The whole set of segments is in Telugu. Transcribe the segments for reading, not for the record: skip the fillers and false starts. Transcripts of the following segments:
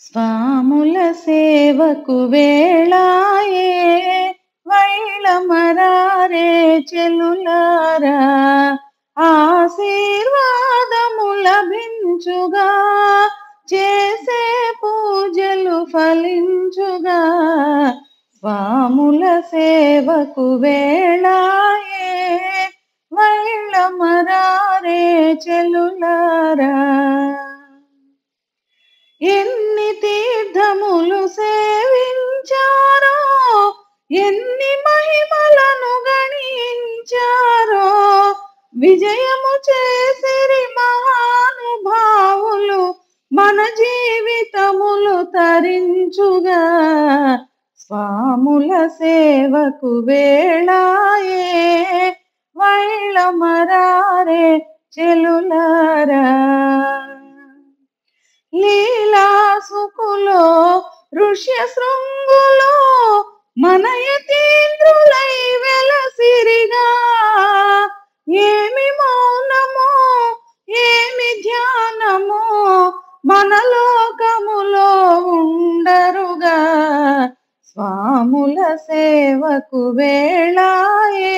స్వాముల సేవకు వేళాయే వైళమరారే చెలులారా, ఆశీర్వాదము లభించుగా, చేసే పూజలు ఫలించుగా. స్వాముల సేవకు వేళాయే వైళమరారే చెలులారా. ఎన్ని తీర్థములు సేవించారో, ఎన్ని మహిమలను గణించారో, విజయము చేసిరి మహానుభావులు మన జీవితములు తరించుగా. స్వాముల సేవకు వేళాయే వైళమరారే చెలులారా. లీలాసుకులో ఋష్య శృంగులో మన యతీంద్రులై వెలసిరిగా, ఏమి మౌనమో ఏమి ధ్యానమో మన లోకములో ఉండరుగా. స్వాముల సేవకు వేళాయే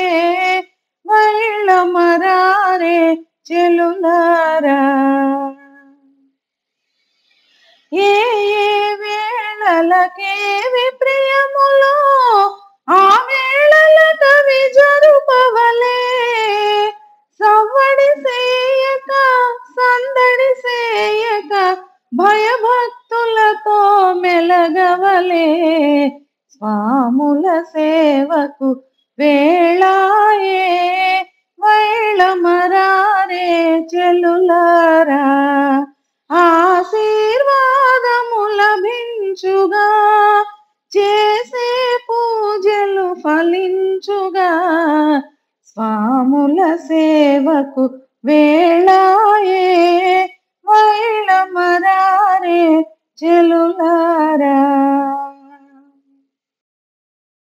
వైళమరారే చెలులారా. ఏ ఏ వేళలకేవి ప్రియములో ఆ వేళల కవి జరుపవలే, సవ్వడి సేయక సందడి సేయక భయభక్తులతో మెలగవలే. స్వాముల సేవకు వేళాయే వైళమరారే చెలులారా, ఆశీర్వాదము లభించుగా, చేసే పూజలు ఫలించుగా. స్వాముల సేవకు వేళాయే వైళమరారే చెలులారా.